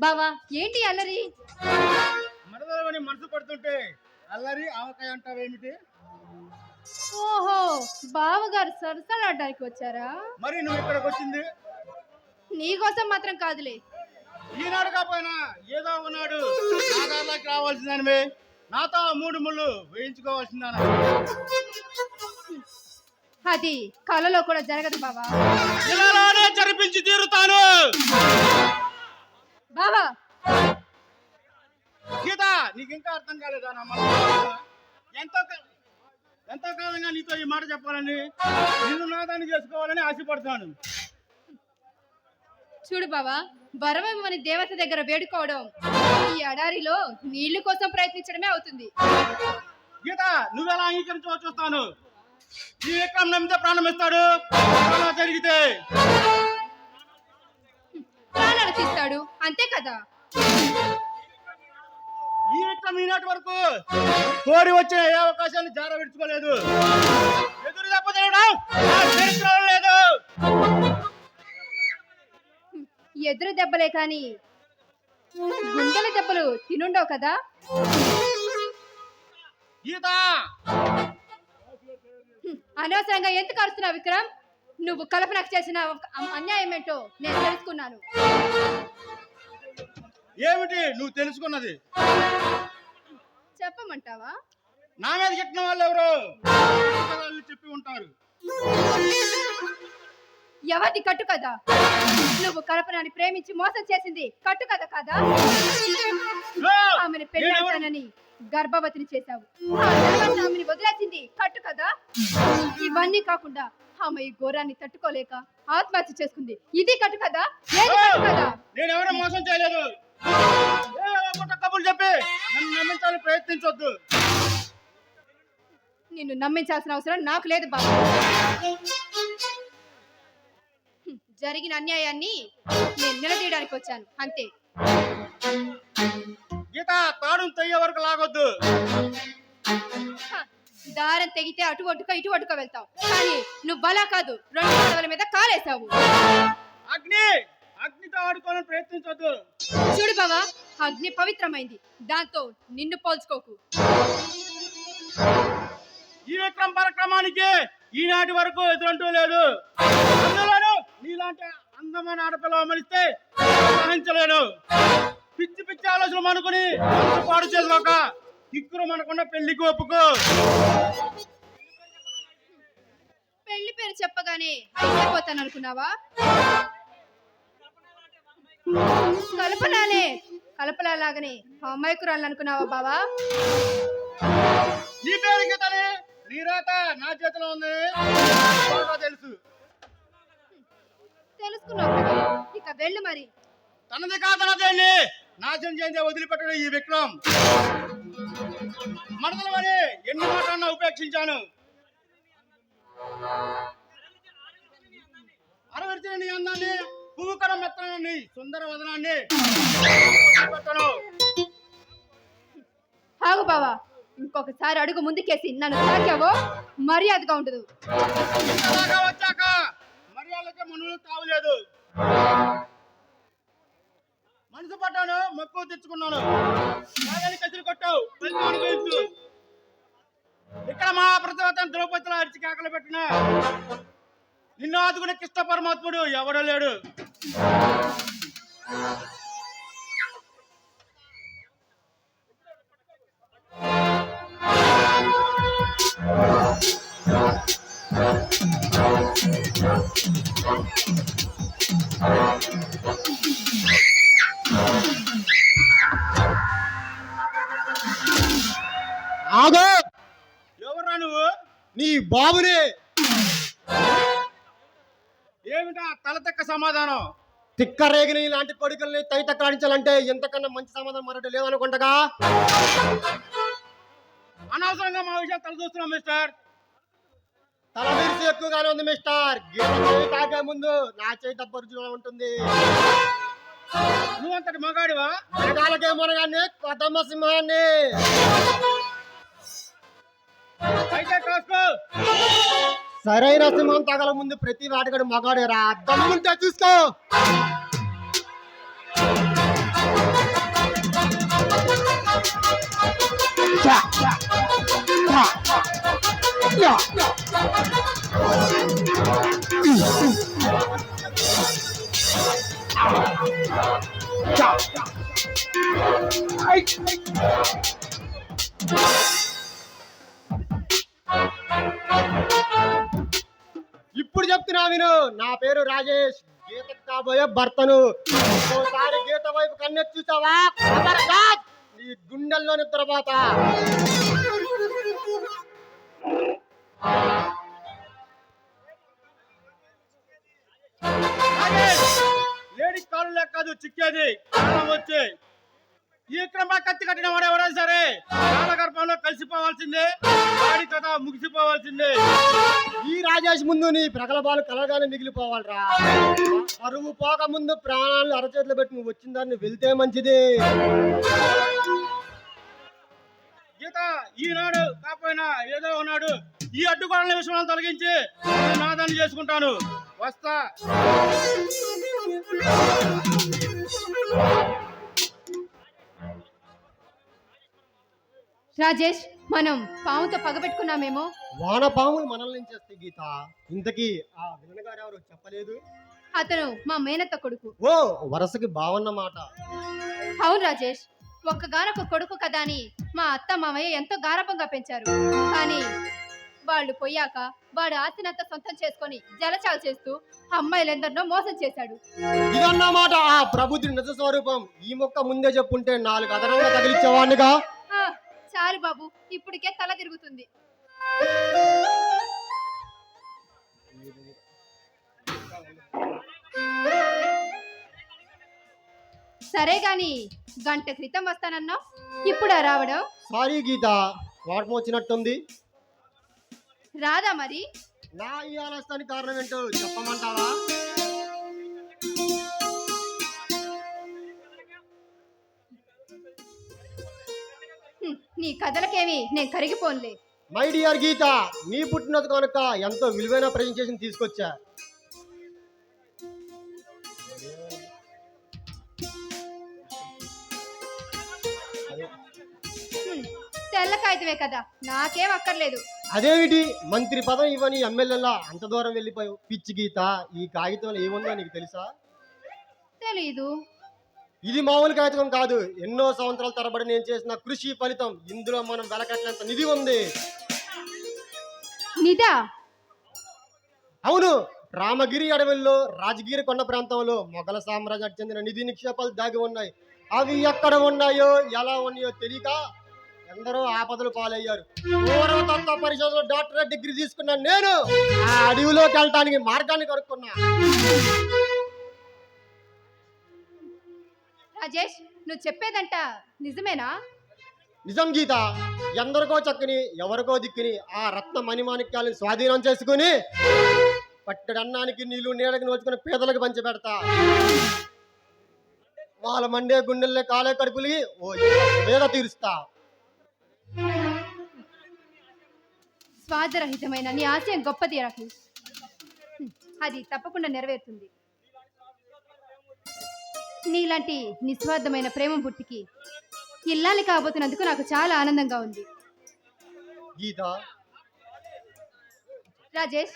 బావా ఏంటి అల్లరి? మరదలని మనసు పడుతుంటే అల్లరి ఆవకాయ అంటావేమిటి? ఓహో, బావగారు సరసలాడడానికి వచ్చారా? మరి నువ్వు ఇక్కడికి వచ్చింది నీకోసం మాత్రం కాదులే. ఈనాడు కాపోయినా ఏదో ఉన్నాడు నా దారిలోకి రావాల్సిందానివే, నాతో మూడు ముళ్ళు వేయించుకోవాల్సిందాన. అది కలలో కూడా జరగదు బావా. ఇలానే జరిపించి తీరుతాను. బావా గీత, నీకు ఇంకా అర్థం కాలేదా నా మాట? ఎంతో కాలంగా నీతో ఈ మాట చెప్పాలని, నిన్ను నాదాన్ని చేసుకోవాలని ఆశపడతాను. చూడు బావా, వరమని దేవత దగ్గర వేడుకోవడం ఈ ఎడారిలో నీళ్లు కోసం ప్రయత్నించడమే అవుతుంది. గీత, నువ్వెలా అంగీకరించవో చూస్తాను. నీ విక్రమ్ నమ్మితే ప్రాణం ఇస్తాడు, అలా జరిగితే ప్రాణాలు తీస్తాడు, అంతే కదా. ఈ విక్రమ్ ఈనాటి వరకు కోరి వచ్చిన ఏ అవకాశాన్ని జార విడుచుకోలేదు. ఎదురు దెబ్బతీయడం నా చరిత్రలో లేదు. ఎదురు దెబ్బలే కాని గుండెల దెబ్బలు తినుండవు కదా. గీత, అనవసరంగా ఎందుకు అరుస్తున్నావు విక్రమ్? నువ్వు కల్పనకు చేసిన అన్యాయం ఏంటో నేను తెలుసుకున్నాను. ఏమిటి నువ్వు తెలుసుకున్నది? చెప్పమంటావా? నా మీద చెప్పిన వాళ్ళు ఎవరు చెప్పి ఉంటారు. ఎవరిది కట్టు కదా? నువ్వు కల్పనని ప్రేమించి మోసం చేసింది కట్టు కథ కదా. ఆమెను పెళ్ళానని గర్భవతిని చేశావు, ఆమెని వదిలేసింది కట్టు కదా. ఇవన్నీ కాకుండా ఆమె ఈ ఘోరాన్ని తట్టుకోలేక ఆత్మహత్య చేసుకుంది, ఇది కట్టు కదా. ఏది కట్టు కదా? నేను ఎవరో మోసం చేయలేదు. కబుర్లు చెప్పి నన్ను నమ్మించాలని ప్రయత్నించొద్దు. నిన్ను నమ్మించాల్సిన అవసరం నాకు లేదు బాబు. జరిగిన అన్యాయాన్ని నేను నిలదీయడానికి వచ్చాను, అంతే. గీత, తాడు తెయ్యే వరకు లాగొద్దు. దారం తెగితే అటు ఒట్టుకో ఇటు ఒట్టుకో వెళ్తావు, కానీ నువ్వు బలా కాదు, రెండు పడవల మీద కాలేసావు. అగ్నితో ఆడుకోవాలని ప్రయత్నించొద్దు. చూడు బావా, అగ్ని పవిత్రమైంది, దాంతో నిన్ను పోల్చుకోకు. ఈ విక్రమ్ పరక్రమానికి ఈనాటి వరకు ఎదురంటూ లేదు. నీలాంటి అందమైన ఆడపిల్ల మరిస్తే సహించలేను. పిచ్చి పిచ్చి ఆలోచనలు అనుకుని పాడు చేసుకోక దిక్కులు మనకున్న పెళ్లికి ఒప్పుకో. పెళ్లి పేరు చెప్పగానే అయిపోతాను అనుకున్నావా? కలపలాగానే అమ్మాయికురాలను అనుకున్నావా బావా? నీ పేరు గీతని, నీ రాత నా చేతిలో ఉంది, తెలుసు. తెలుసుకున్నావు కదా, ఇక వెళ్ళు మరి. తనది కాదనదేండి నాశనం చేయండి వదిలిపెట్టడు ఈ విక్రమ్. మరదలు అని ఎన్ని మాటలన్నా ఉపేక్షించాను. అరవరిచిన నీ అందాన్ని, పువ్వుకరం మెత్తనాన్ని, సుందర వదనాన్ని పెట్టను. ఆగు బావా, ఇంకొకసారి అడుగు ముందుకేసి నన్ను తాకావో మర్యాదగా ఉండదు. వచ్చాక మర్యాదకే మనులు తావలేదు. మనసు పడ్డాను, మక్కువ తెచ్చుకున్నాను. కసిరి కొట్టావు, ఇక్కడ మా ప్రతివతం ద్రౌపదిలో అరిచి కేకలు పెట్టిన నిన్ను ఆదుకునే కృష్ణ పరమాత్ముడు ఎవడో లేడు. ఆగో, ఎవరా నువ్వు? నీ బాబునే. ఏమిటా తల తెక్క సమాధానం? తిక్కరేగిన ఇలాంటి కొడుకుల్ని తైతక్కలాడించాలంటే ఎంతకన్నా మంచి సమాధానం మరొకటి లేదనుకుంటగా. అనవసరంగా మా విషయాలు తల చూస్తున్నాం మిస్టర్. తల విరిసి ఎక్కువగానే ఉంది మిస్టర్. గీత తాగే ముందు నా చేయి తప్ప రుచిగా ఉంటుంది. నువ్వంతటి మగాడివా? మగాలకే మునగాన్ని కొత్తమ్మ సింహాన్ని. అయితే కాసుకో. సరైన సింహం తగల ముందు ప్రతి వాటికడు మగాడేరా. దమ్ముంటే చూసుకో. ఇప్పుడు చెప్తున్నా విను. నా పేరు రాజేష్, గీతకు కాబోయే భర్తను. ఇంకోసారి గీత వైపు కన్నెత్తి చూసావా, ఖబర్దార్, నీ గుండెల్లో నిద్రపోతా. లేడీ కాళ్ళు లెక్కదు చిక్కేది కాలం వచ్చి ఈ క్రమ కత్తి కట్టిన వాడు ఎవరైనా సరే కాలగర్భంలో కలిసిపోవాల్సిందే, వాడి కథ ముగిసిపోవాల్సిందే. ఈ రాజేష్ ముందు నీ ప్రగలభాలు కలగానే మిగిలిపోవాలిరా. పరువు పోక ముందు ప్రాణాలను అరచేతులు పెట్టి నువ్వు వచ్చిన దాన్ని వెళ్తే మంచిది. గీత ఈనాడు కాకపోయినా ఏదో ఉన్నాడు, ఈ అడ్డుకోవాలని విషయాలను తొలగించి నేను నాదాన్ని చేసుకుంటాను. వస్తా. రాజేష్, మనం పాముతో పగబెట్టుకున్నామేమో. వాన పాములు మనల్ని చేస్తే గీత. ఇంతకీ ఆ విలన్ గారు ఎవరు చెప్పలేదు? అతను మా మేనత్త కొడుకు. ఓ, వరసకి బావన్నమాట. అవును రాజేష్, ఒక్కగానొక్క కొడుకు కదా అని మా అత్త మామయ్య ఎంతో గారభంగా పెంచారు. కానీ వాళ్ళు పోయాక వాడు ఆస్తినంతా సొంతం చేసుకొని జలచాలు చేస్తూ అమ్మాయిలందరినో మోసం చేశాడు. ఇదన్నమాట ఆ ప్రభుత్వ నిజ స్వరూపం. ఈ మొక్క ముందే చెప్పుంటే 4 అదనంగా తగిలిచ్చేవాడిగా. ఆ, చాలు బాబు, ఇప్పటికే తల తిరుగుతుంది. సరే గాని గంట క్రితం వస్తానన్నావు, ఇప్పుడా రావడం? సారీ గీత, వాటం వచ్చినట్టుంది. రాదా మరి? నా ఈ ఆలస్యానికి కారణం ఏంటో చెప్పమంటావా? నీ కథలకేమి నేను కరిగిపోన్లే. మై డియర్ గీత, నీ పుట్టినది కనుక ఎంతో విలువైన ప్రెజెంటేషన్ తీసుకొచ్చా. తెల్ల కాగితమే కదా, నాకేం అక్కర్లేదు. అదేమిటి, మంత్రి పదం ఇవ్వని ఎమ్మెల్యేలా అంత దూరం వెళ్ళిపోయావు? పిచ్చి గీత, ఈ కాగితంలో ఏముందో నీకు తెలుసా? తెలీదు. ఇది మామూలు కాగితం కాదు. ఎన్నో సంవత్సరాల తరబడి నేను చేసిన కృషి ఫలితం. ఇందులో మనం వెలకట్లేంత నిధి ఉంది. నిదా? అవును, రామగిరి అడవుల్లో రాజగిరి కొండ ప్రాంతంలో మొఘల సామ్రాజ్యానికి చెందిన నిధి నిక్షేపాలు దాగి ఉన్నాయి. అవి ఎక్కడ ఉన్నాయో ఎలా ఉన్నాయో తెలియక ఎందరో ఆపదలు పాలయ్యారు. పూర్వతత్వ పరిశోధనలో డాక్టరేట్ డిగ్రీ తీసుకున్న నేను ఆ అడవిలోకి వెళ్ళటానికి మార్గాన్ని కనుక్కున్నా. రాజేష్, నువ్వు చెప్పేదంట నిజమేనా? నిజం గీత, ఎందరికో చక్కని ఎవరికో దిక్కుని ఆ రత్న మణిమాణిక్యాలను స్వాధీనం చేసుకుని పట్టెడన్నానికి నీళ్లు నీడకి నోచుకుని పేదలకు పంచి పెడతా. వాళ్ళ మండే గుండెల్లో కాలే కడుపులి ఓ వేద తీరుస్తా. స్వార్థరహితమైన నీ ఆశయం గొప్పది రాకేష్, అది తప్పకుండా నెరవేరుతుంది. నీలాంటి నిస్వార్థమైన ప్రేమ పుట్టికి ఇల్లాలి కాబోతున్నందుకు నాకు చాలా ఆనందంగా ఉంది. గీత, రాజేష్,